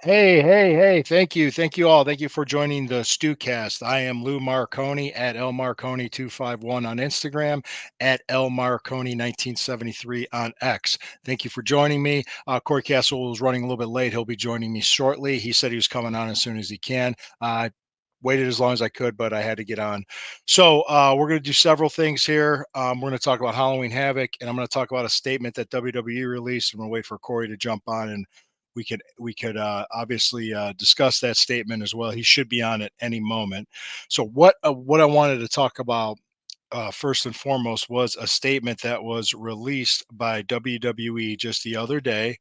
Hey. Thank you. Thank you all. Thank you for joining the StewKast. I am Lou Marconi at L Marconi251 on Instagram, at L Marconi1973 on X. Thank you for joining me. Corey Castle was running a little bit late. He'll be joining me shortly. He said he was coming on as soon as he can. Waited as long as I could, but I had to get on. So we're going to do several things here. We're going to talk about Halloween Havoc, and I'm going to talk about a statement that WWE released. I'm going to wait for Corey to jump on, and we could obviously discuss that statement as well. He should be on at any moment. So what I wanted to talk about first and foremost was a statement that was released by WWE just the other day,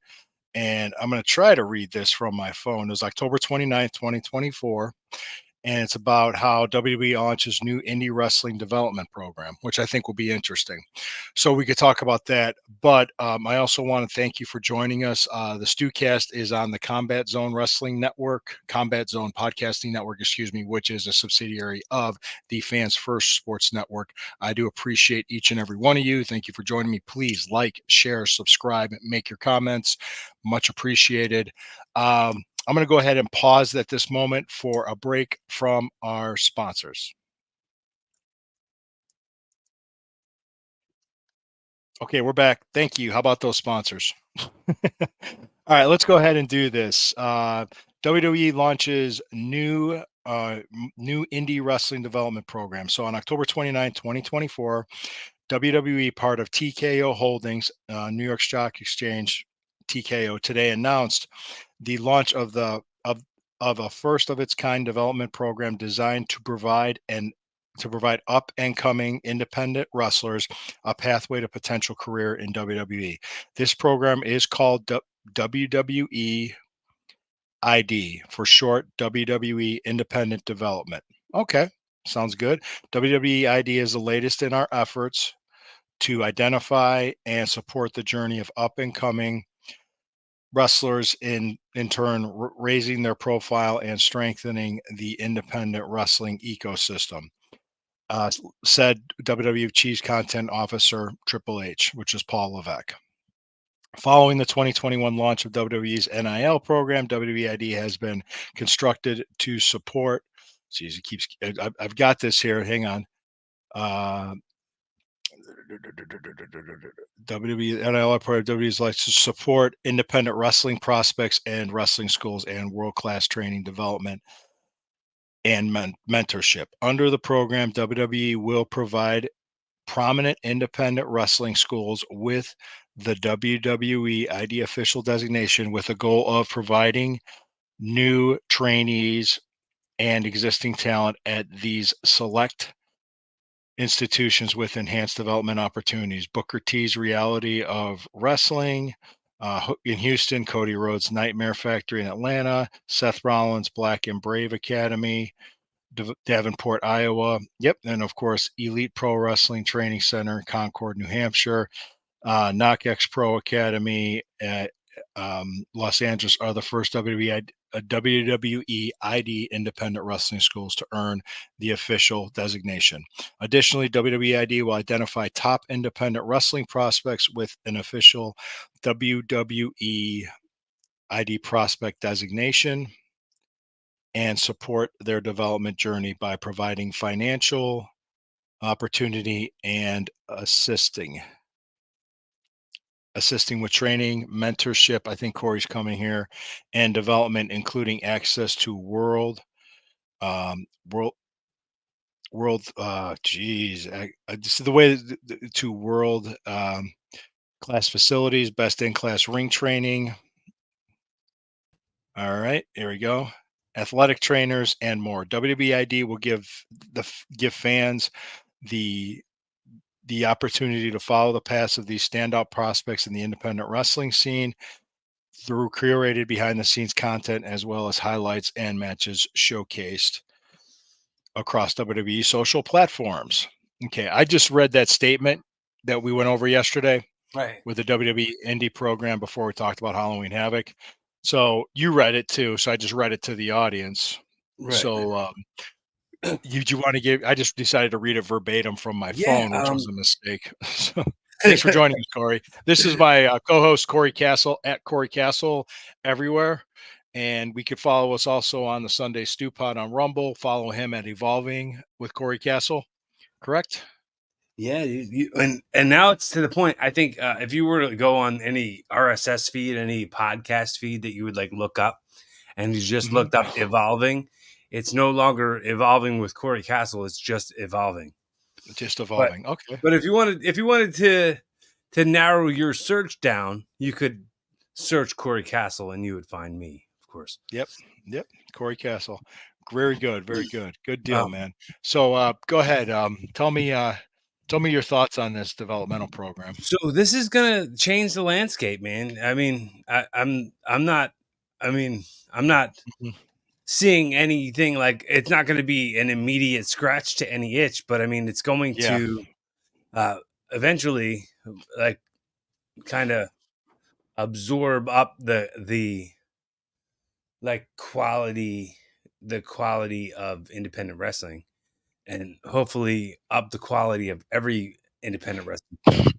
and I'm going to try to read this from my phone. It was October 29th, 2024, and it's about how WWE launches new indie wrestling development program, which I think will be interesting. So we could talk about that. But I also want to thank you for joining us. The StewCast is on the Combat Zone Wrestling Network, Combat Zone Podcasting Network, excuse me, which is a subsidiary of the Fans First Sports Network. I do appreciate each and every one of you. Thank you for joining me. Please like, share, subscribe, make your comments. Much appreciated. I'm going to go ahead and pause at this moment for a break from our sponsors. Okay, we're back. Thank you. How about those sponsors? All right, let's go ahead and do this. WWE launches new indie wrestling development program. So on October 29th, 2024, WWE, part of TKO Holdings, New York Stock Exchange, TKO, today announced the launch of a first of its kind development program designed to provide up and coming independent wrestlers a pathway to potential career in WWE. This program is called WWE ID, for short, WWE Independent Development. Okay, sounds good. WWE ID is the latest in our efforts to identify and support the journey of up and coming wrestlers, in turn raising their profile and strengthening the independent wrestling ecosystem, said WWE Chief Content Officer Triple H, which is Paul Levesque. Following the 2021 launch of WWE's NIL program, WWE ID has been constructed to support. Geez, it keeps. I've got this here. Hang on. Uh, WWE NIL part of WWE's like to support independent wrestling prospects and wrestling schools and world class training development and mentorship. Under the program, WWE will provide prominent independent wrestling schools with the WWE ID official designation, with a goal of providing new trainees and existing talent at these select institutions with enhanced development opportunities. Booker T's Reality of Wrestling in Houston, Cody Rhodes' Nightmare Factory in Atlanta, Seth Rollins' Black and Brave Academy, Davenport, Iowa. Yep. And of course, Elite Pro Wrestling Training Center in Concord, New Hampshire, KnockX Pro Academy at Los Angeles are the first WWE ID independent wrestling schools to earn the official designation. Additionally, WWE ID will identify top independent wrestling prospects with an official WWE ID prospect designation and support their development journey by providing financial opportunity and assisting with training, mentorship. I think Corey's coming here, and development, including access to um, world, geez, this is the way to world class facilities, best in class ring training. All right, here we go. Athletic trainers and more. WWID will give fans the the opportunity to follow the paths of these standout prospects in the independent wrestling scene through curated behind the scenes content, as well as highlights and matches showcased across WWE social platforms. Okay, I just read that statement that we went over yesterday Right. with the WWE Indie program before we talked about Halloween Havoc. So you read it too. So I just read it to the audience. Right. So you want to give? I just decided to read it verbatim from my Yeah. phone, which was a mistake. So thanks for joining us, Corey. This is my co-host Corey Castle at Corey Castle everywhere, And we could follow us also on the Sunday Stew Pod on Rumble. Follow him at Evolving with Corey Castle. Correct? Yeah, and now it's to the point. I think if you were to go on any RSS feed, any podcast feed that you would like look up, and you just Hmm. looked up evolving, it's no longer evolving with Corey Castle. It's just evolving. Just But Evolving. Okay. but if you wanted to narrow your search down, you could search Corey Castle, and you would find me, of course. Yep. Yep. Corey Castle. Very good. Very good. Good deal, Um, man. So go ahead. Tell me your thoughts on this developmental program. so this is gonna change the landscape, man. I mean, I'm not. I mean, I'm not Mhm. seeing anything like it's not going to be an immediate scratch to any itch, but I mean, it's going Yeah. to uh, eventually, like, kind of absorb up the like the quality of independent wrestling, and hopefully up the quality of every independent wrestling program.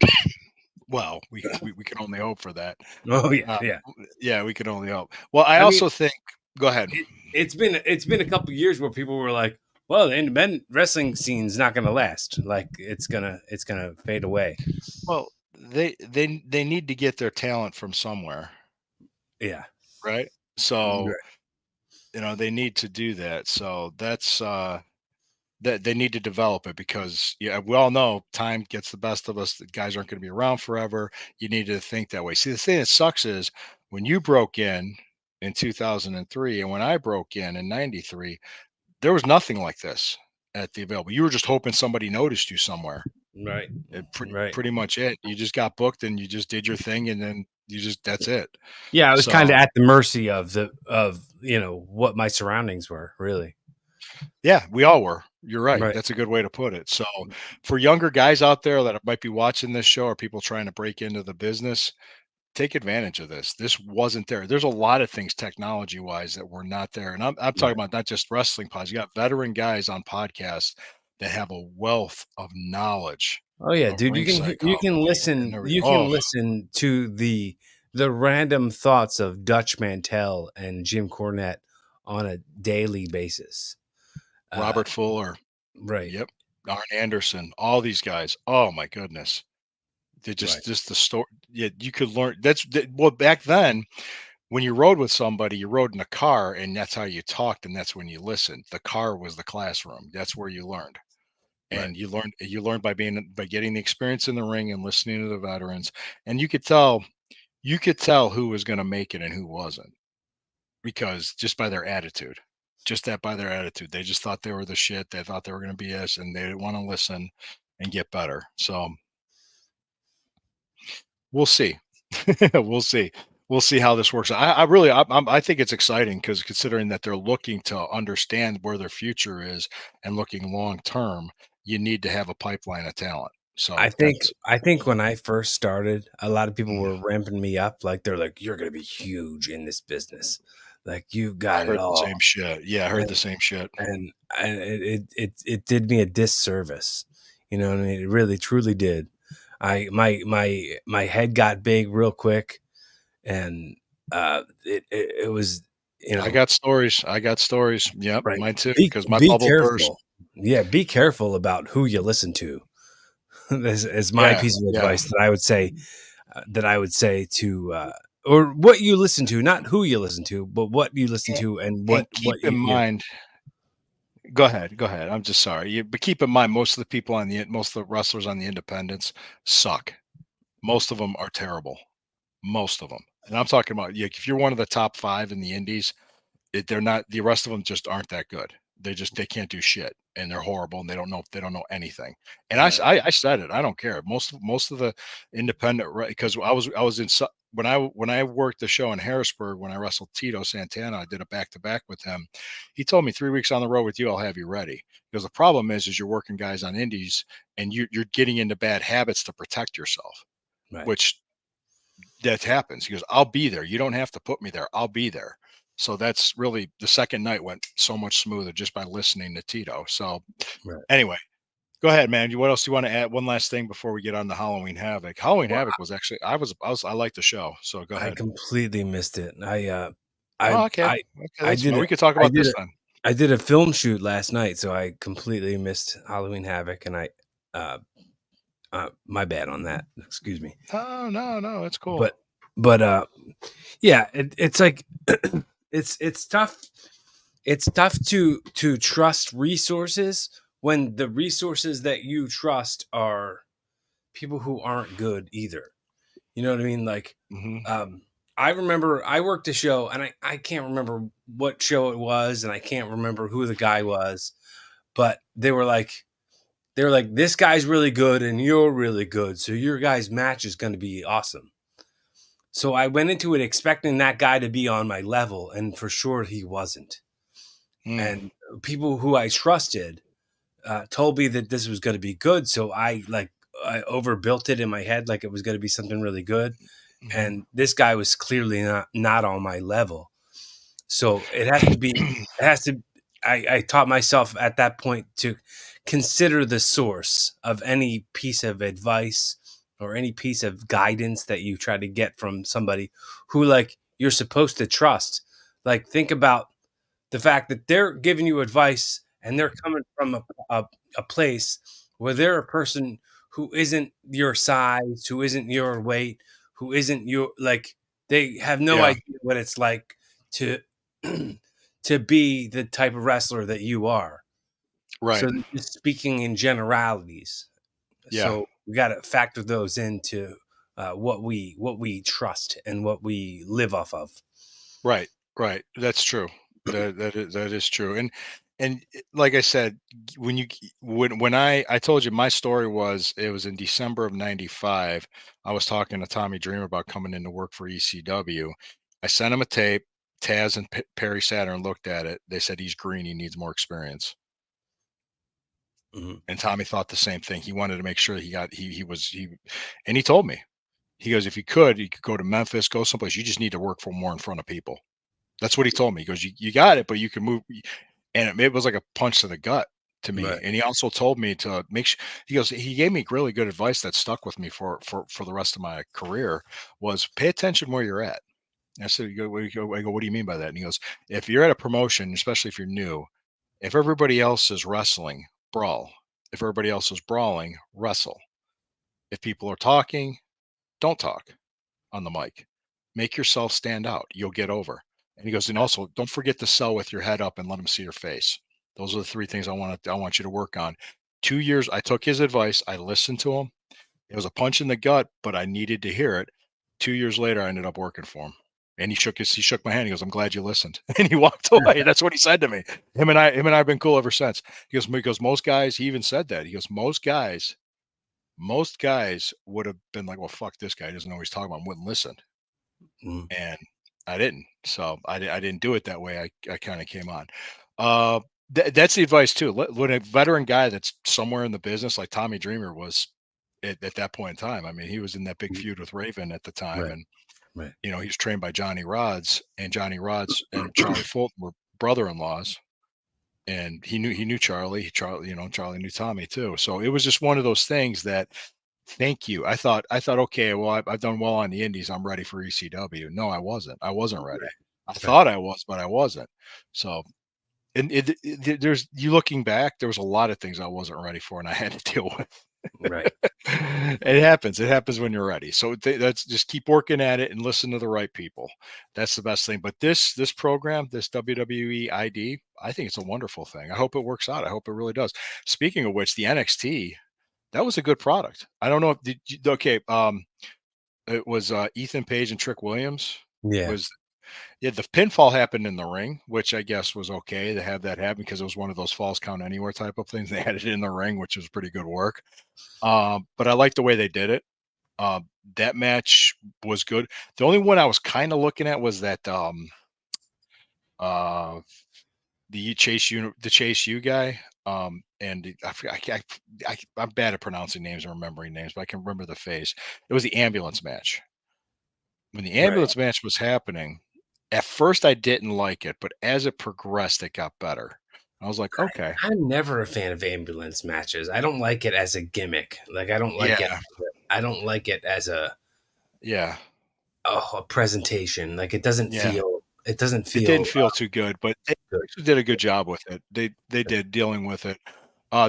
Well, we can only hope for that. Oh yeah, Uh, yeah. yeah, we can only hope. Well, I I mean, also think. Go ahead. it's been a couple years where people were like, "Well, the independent wrestling scene's not going to last. Like, it's gonna fade away." Well, they need to get their talent from somewhere, Yeah, right? So right, they need to do that. So that's that they need to develop it because yeah, we all know time gets the best of us. The guys aren't going to be around forever. You need to think that way. See, the thing that sucks is when you broke in 2003 and when I broke in '93, there was nothing like this at the available. You were just hoping somebody noticed you somewhere. right, right. Pretty much it. You just got booked and you just did your thing and then you just that's it. Yeah, I was kind So of at the mercy of what my surroundings were, really. yeah, we all were. You're right. Right. That's a good way to put it. So for younger guys out there that might be watching this show or people trying to break into the business, take advantage of this. This wasn't there. There's a lot of things technology wise that were not there. And I'm talking Right. about not just wrestling pods. You got veteran guys on podcasts that have a wealth of knowledge Oh yeah, of dude, ring psychology and everything. you can Oh, listen to the random thoughts of Dutch Mantel and Jim Cornette on a daily basis. Uh, Robert Fuller. right, Yep. Arn Anderson, all these guys. Oh my goodness. They right, just the story. Yeah, you could learn. Well, back then when you rode with somebody, you rode in a car, and that's how you talked, and that's when you listened. The car was the classroom. That's where you learned, right. and you learned by getting the experience in the ring and listening to the veterans. And you could tell who was going to make it and who wasn't because just by their attitude. Just that by their attitude, they just thought they were the shit. They thought they were going to be us, and they didn't want to listen and get better. So we'll see. We'll see. We'll see how this works. I really, I think it's exciting because considering that they're looking to understand where their future is and looking long term, you need to have a pipeline of talent. So I think when I first started, a lot of people mm, were ramping me up. Like, they're like, "You're gonna be huge in this business. Like, you I got it heard the all." same shit. Yeah, I heard And the same shit. and it did me a disservice. You know what I mean? It really truly did. My head got big real quick, and it was, I got stories. I got stories. Yep, right. mine too. Be Because my be bubble burst. careful. Yeah, be careful about who you listen to. Is my Yeah, piece of yeah. advice that I would say to, or what you listen to, not who you listen to, but what you listen And, to, and and what keep in mind. Go ahead. Go ahead. I'm just sorry. But keep in mind, most of the wrestlers on the independents suck. Most of them are terrible. Most of them, and I'm talking about, yeah, if you're one of the top 5 in the indies, they're not the rest of them just aren't that good. They can't do shit, and they're horrible, and they don't know anything. And right, I said it. I don't care. Most of the independent because I was in when I worked the show in Harrisburg when I wrestled Tito Santana. I did a back to back with him. He told me 3 weeks on the road with you, I'll have you ready. Because the problem is you're working guys on indies, and you're getting into bad habits to protect yourself, right, which that happens. He goes, I'll be there. You don't have to put me there. I'll be there. So that's really the second night went so much smoother just by listening to Tito. So right. anyway, go ahead, man. What else do you want to add? One last thing before we get on to Halloween Havoc. Halloween Well, Havoc was actually I liked the show. So go I ahead. completely missed it. Oh, I okay. I Okay, I that's did fine. a We could talk I about did this a then. I did a film shoot last night, so I completely missed Halloween Havoc, and uh, my bad on that. Excuse me. Oh, no, no, it's cool. But but yeah, it's like it's tough. It's tough to trust resources when the resources that you trust are people who aren't good either. You know what I mean? Like, Mhm. um, I remember I worked a show, and I can't remember what show it was, and I can't remember who the guy was, but they were like, this guy's really good, and you're really good, so your guys' match is going to be awesome. So I went into it expecting that guy to be on my level, and for sure he wasn't. Mm, And people who I trusted told me that this was going to be good, so I overbuilt it in my head like it was going to be something really good, mhm. and this guy was clearly not on my level. So it has to be. It has to. I taught myself at that point to consider the source of any piece of advice or any piece of guidance that you try to get from somebody who like you're supposed to trust. Like think about the fact that they're giving you advice and they're coming from a place where they're a person who isn't your size, who isn't your weight, who isn't your like they have no Yeah, idea what it's like to to be the type of wrestler that you are. So right. they're just speaking in generalities. Yeah, So we got to factor those into what we trust and what we live off of. right, right. That's true. That is true. And like I said, when I told you my story was it was in December of '95. I was talking to Tommy Dreamer about coming into work for ECW. I sent him a tape. Taz and Perry Saturn looked at it. They said he's green. He needs more experience. Mhm. And Tommy thought the same thing. He wanted to make sure and he told me. He goes, if you could go to Memphis, go someplace. You just need to work for more in front of people. That's what he told me. He goes, you got it, but you can move. And it was like a punch to the gut to me. Right. And he also told me to make sure. He goes, he gave me really good advice that stuck with me for the rest of my career. Was pay attention where you're at. And I said, I go, what do you mean by that? And he goes, if you're at a promotion, especially if you're new, if everybody else is wrestling, brawl. If everybody else is brawling, wrestle. If people are talking, don't talk on the mic. Make yourself stand out. You'll get over. And he goes, and also don't forget to sell with your head up and let them see your face. Those are the three things I want you to work on. 2 years, I took his advice. I listened to him. It was a punch in the gut, but I needed to hear it. 2 years later, I ended up working for him. And he shook my hand. He goes, I'm glad you listened. And he walked away. That's what he said to me. Him and I have been cool ever since. He goes, most guys, he even said that. He goes, most guys would have been like, well, fuck this guy. He doesn't know what he's talking about and wouldn't listen. Mhm. And I didn't. So I didn't do it that way. I kind of came on. Uh, that's the advice too. When a veteran guy that's somewhere in the business, like Tommy Dreamer was at that point in time. I mean, he was in that big Mhm. feud with Raven at the time, Right. and Right. he was trained by Johnny Rods, and Johnny Rods and Charlie Fulton were brother-in-laws, and he knew Charlie. Charlie knew Tommy too. So it was just one of those things that. Thank you. I thought, okay, well, I've done well on the Indies. I'm ready for ECW. No, I wasn't. I wasn't ready. I Right. thought I was, but I wasn't. So, and there's you looking back, there was a lot of things I wasn't ready for, and I had to deal with. Right. It happens. It happens when you're ready. So that's just keep working at it and listen to the right people. That's the best thing. But this program, this WWE ID, I think it's a wonderful thing. I hope it works out. I hope it really does. Speaking of which, the NXT, that was a good product. I don't know if okay, it was Ethan Page and Trick Williams Yeah. was yeah, the pinfall happened in the ring, which I guess was okay to have that happen because it was one of those falls count anywhere type of things. They had it in the ring, which was pretty good work. But I like the way they did it. Uh, that match was good. The only one I was kind of looking at was that uh the Chase U guy. And I forgot, I'm bad at pronouncing names and remembering names, but I can remember the face. It was the ambulance match. When the Right. ambulance match was happening, at first I didn't like it, but as it progressed, it got better. I was like, okay, I'm never a fan of ambulance matches. I don't like it as a gimmick. Like yeah, I don't like it as a yeah, a presentation. Like it doesn't It didn't feel feel too good, but they good. actually did a good job with it. They did dealing with it.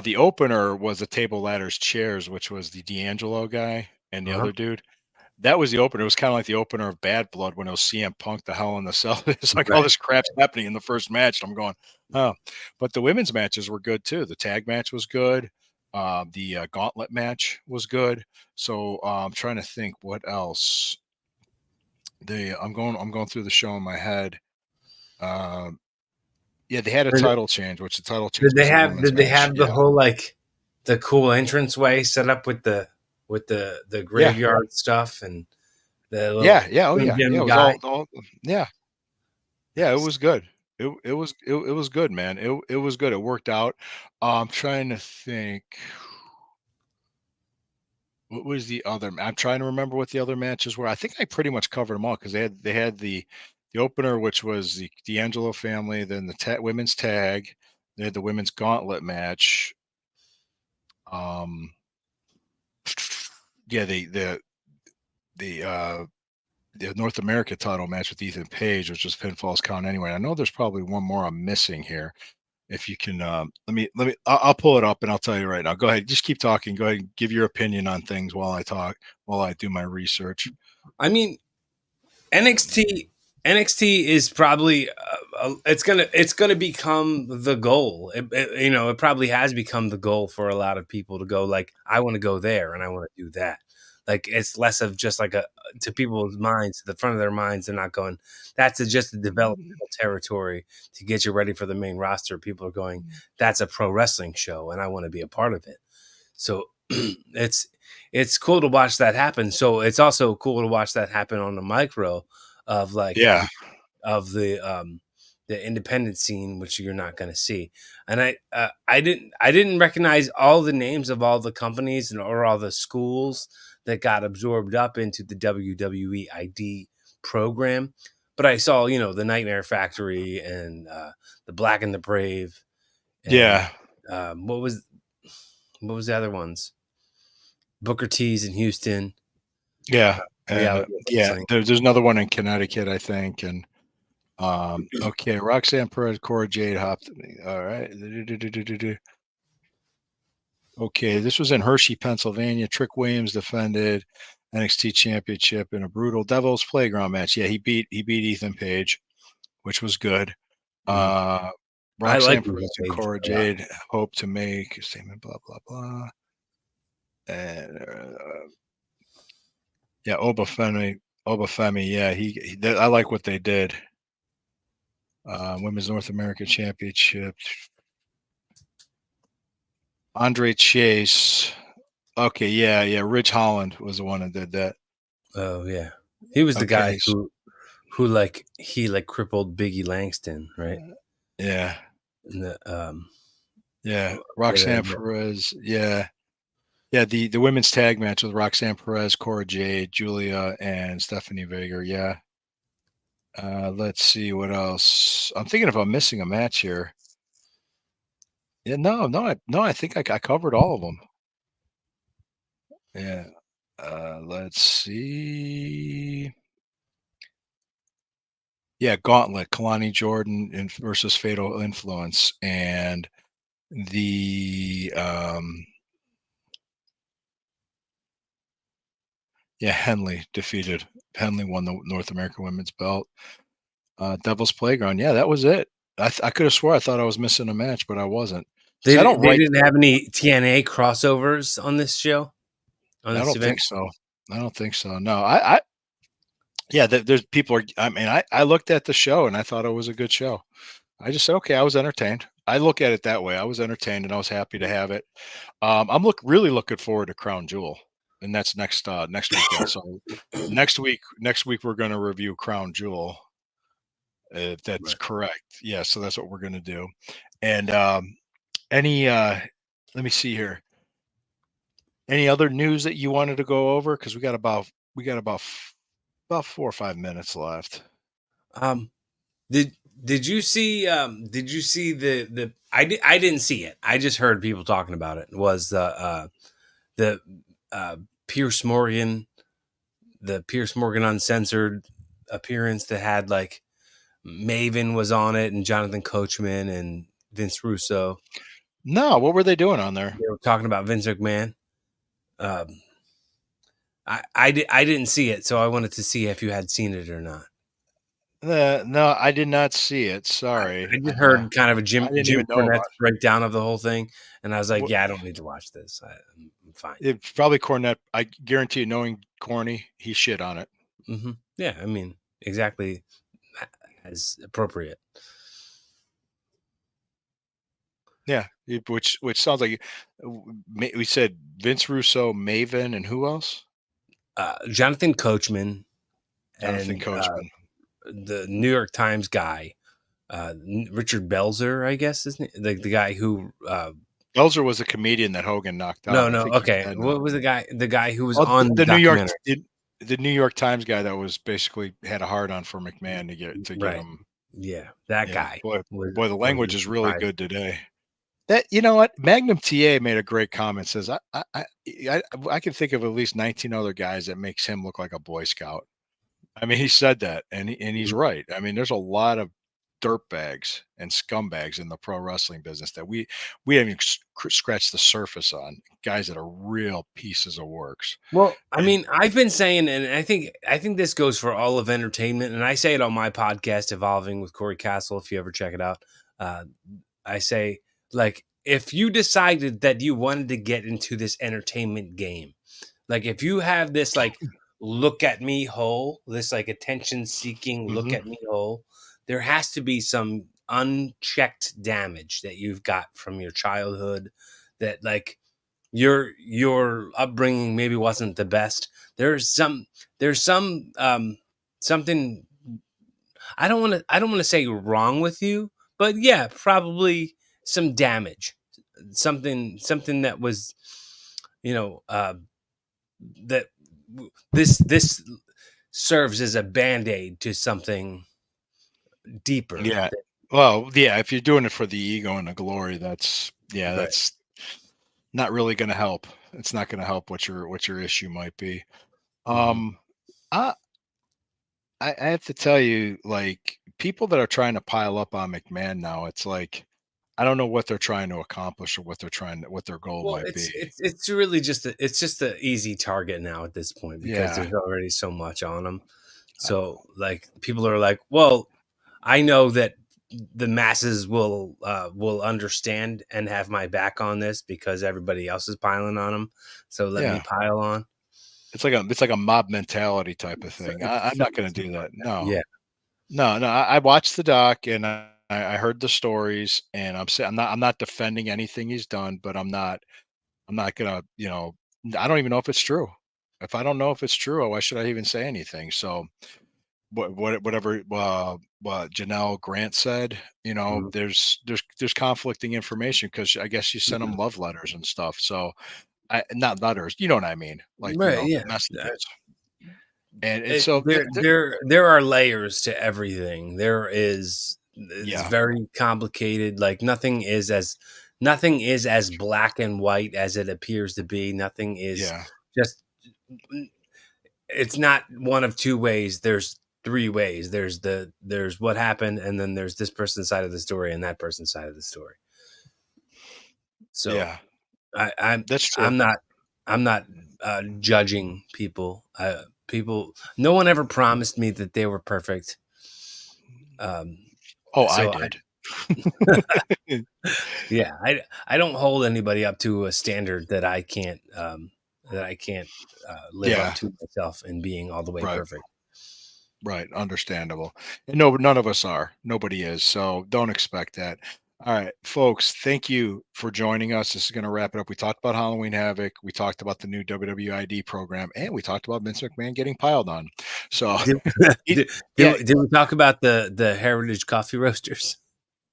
The opener was the table, ladders, chairs, which was the D'Angelo guy and the Uh-huh. other dude. That was the opener. It was kinda like the opener of Bad Blood when it was CM Punk, the Hell in the Cell. It's like all Right. this crap's happening in the first match, and I'm going, "Oh." But the women's matches were good too. The tag match was good. The gauntlet match was good. So, I'm trying to think what else. I'm going through the show in my head. Um, yeah, they had a Did, title change, which the title change was a women's did they match. have the Yeah. whole like the cool entrance way set up with the Yeah. graveyard stuff and the Yeah, little yeah, oh, Slim yeah. Yeah, Jim it was guy? all yeah. Yeah, it Nice. was good. It was good, man. It was good. It worked out. I'm trying to think, what was the other I'm trying to remember what the other matches were. I think I pretty much covered them all because they had the opener, which was the D'Angelo family, then the women's tag, they had the women's gauntlet match. Um, yeah, the the North America title match with Ethan Page, which was pinfalls count anyway. I know there's probably one more I'm missing here. If you can, I'll pull it up and I'll tell you right now. Go ahead, just keep talking. Go ahead and give your opinion on things while I talk, while I do my research. I mean, NXT NXT is probably it's gonna become the goal. It probably has become the goal for a lot of people to go like I want to go there and I want to do that. Like it's less of just like a to people's minds, to the front of their minds. They're not going. That's just a developmental territory to get you ready for the main roster. People are going. That's a pro wrestling show, and I want to be a part of it. So it's it's cool to watch that happen. So it's also cool to watch that happen on the micro of like Yeah, of the independent scene, which you're not going to see. And I didn't recognize all the names of all the companies and or all the schools that got absorbed up into the WWE ID program. But I saw, the Nightmare Factory and the Black and the Brave, and yeah, what was the other ones? Booker T's in Houston, yeah, and Reality yeah. Wrestling. There's another one in Connecticut, I think, and okay, Roxanne Perez, Cora Jade hopped. All right. Okay, this was in Hershey, Pennsylvania. Trick Williams defended NXT Championship in a brutal Devil's Playground match. Yeah, he beat Ethan Page, which was good. Mhm. Uh, I like Roxanne Ethan Perez and Page Cora a lot. Jade hope to make a statement. Blah blah blah. And yeah, Obafemi. Yeah, I like what they did. Women's North American Championship. Andre Chase. Okay, yeah, yeah. Rich Holland was the one that did that. Oh yeah, he was the guy Okay, who like he like crippled Biggie Langston, right? yeah, And yeah. yeah, Roxanne Perez. Yeah, yeah. The women's tag match with Roxanne Perez, Cora Jade, Julia, and Stephanie Vega. Yeah. Let's see what else. I'm thinking if I'm missing a match here. Yeah, no, no, no. I think I covered all of them. Yeah. Let's see. Yeah, Gauntlet, Kalani Jordan versus Fatal Influence, and the yeah, Henley won the North American Women's Belt. Devil's Playground. Yeah, that was it. I could have swore I thought I was missing a match, but I wasn't. See, I don't they write. didn't have any TNA crossovers on this show on I this don't event. think so. I don't think so. No, yeah. There's people are. I mean, I looked at the show and I thought it was a good show. I just said, okay, I was entertained. I look at it that way. I was entertained and I was happy to have it. I'm really looking forward to Crown Jewel, and that's next weekend. So next week we're going to review Crown Jewel. If that's Right. correct. Yeah, so that's what we're going to do. And any let me see here. Any other news that you wanted to go over? Because we got about 4 or 5 minutes left. Um, did did you see the I didn't see it. I just heard people talking about it. Was the uh, Pierce Morgan the Pierce Morgan uncensored appearance that had like Maven was on it, and Jonathan Coachman and Vince Russo. No, what were they doing on there? They were talking about Vince McMahon. Um, I didn't see it, so I wanted to see if you had seen it or not. No, I did not see it. I, Sorry. I just heard kind of a I didn't Jim even know about Cornette's breakdown of the whole thing, and I was like, it. yeah, I don't need to watch this. I'm fine. It's probably Cornette. I guarantee you, knowing Corny, he shit on it. Yeah, I mean, exactly as appropriate. Yeah, which sounds like we said Vince Russo, Maven, and who else? Jonathan Coachman Jonathan and Coachman. the New York Times guy, Richard Belzer, I guess, isn't it? The guy who Belzer was a comedian that Hogan knocked no, out. I no, think he's okay. dead now. What was the guy? The guy who was Oh, on the the New York, documentary, the New York Times guy that was basically had a hard on for McMahon to get right? him. Yeah, that Yeah, guy boy, the was language a is really surprise. good today. That you know what, Magnum TA made a great comment. Says I can think of at least 19 other guys that makes him look like a Boy Scout. I mean, he said that, and he's Mhm. right. I mean, there's a lot of dirtbags and scumbags in the pro wrestling business that we haven't even scratched the surface on. Guys that are real pieces of works. Well, I And mean, I've been saying, and I think this goes for all of entertainment, and I say it on my podcast, Evolving with Corey Castle. If you ever check it out, uh, I say, like, if you decided that you wanted to get into this entertainment game, like if you have this like look at me hole, this like attention seeking look mhm, at me hole, there has to be some unchecked damage that you've got from your childhood that like your upbringing maybe wasn't the best. There's some something I don't want to say wrong with you, but yeah, probably some damage. Something that was you know that this serves as a band-aid to something deeper. yeah. Well, yeah. If you're doing it for the ego and the glory, Right. that's not really going to help. It's not going to help what your issue might be. Hmm. Um, I I have to tell you, like people that are trying to pile up on McMahon now, it's like I don't know what they're trying to accomplish or what their goal Well, might it's be. it's it's really just a easy target now at this point because Yeah, there's already so much on them. So like people are like, well, I know that the masses will understand and have my back on this because everybody else is piling on them. So let me yeah. pile on. It's like a mob mentality type of So thing. I'm it's not going to do something that. like that. No, Yeah. no. I watched the doc and I heard the stories, and I'm not defending anything he's done, but I'm not gonna I don't even know if it's true. If I don't know if it's true, why should I even say anything? So whatever what Janelle Grant said, Mhm. there's conflicting information because I guess she sent him love letters and stuff. So I not letters, you know what I mean? Like, Right. Yeah. messages. And It, so there are layers to everything. It's yeah, very complicated. Like nothing is as black and white as it appears to be. Nothing is yeah, just it's not one of two ways. There's three ways. There's what happened, and then there's this person's side of the story and that person's side of the story. So yeah. I, I'm That's true. I'm not I'm not judging people. People, no one ever promised me that they were perfect. Um, Oh, I so did. yeah, I don't hold anybody up to a standard that I can't live up Yeah, to myself in being all the way right. perfect. Right, understandable. And no, none of us are. Nobody is. So don't expect that. All right, folks, thank you for joining us. This is going to wrap it up. We talked about Halloween Havoc. We talked about the new WWID program, and we talked about Vince McMahon getting piled on. So, Did, it, did, yeah, did we talk about the Heritage Coffee Roasters?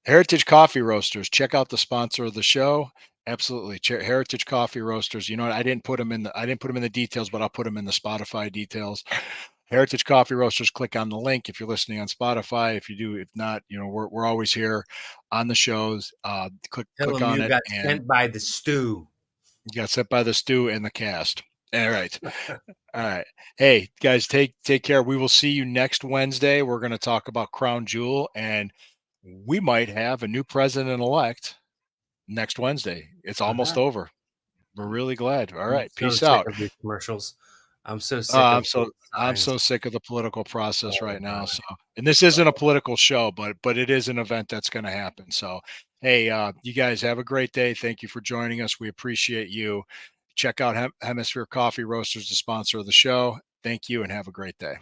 Heritage Coffee Roasters. Check out the sponsor of the show. Absolutely, Heritage Coffee Roasters. You know what? I didn't put them in the details, but I'll put them in the Spotify details. Heritage Coffee Roasters. Click on the link if you're listening on Spotify. If you do, if not, we're always here on the shows. Tell Click them on you it, got and sent by the stew. you got set by the stew and the cast. All right. All right. Hey, guys, take care. We will see you next Wednesday. We're going to talk about Crown Jewel, and we might have a new president elect next Wednesday. It's All almost right. over. We're really glad. All I'm right. so Peace sick out. of these commercials. I'm so Oh, sick of the I'm signs. so sick of the political process Oh right now. God. So, and this isn't a political show, but it is an event that's going to happen. So, hey, you guys have a great day. Thank you for joining us. We appreciate you. Check out Hemisphere Coffee Roasters, the sponsor of the show. Thank you, and have a great day.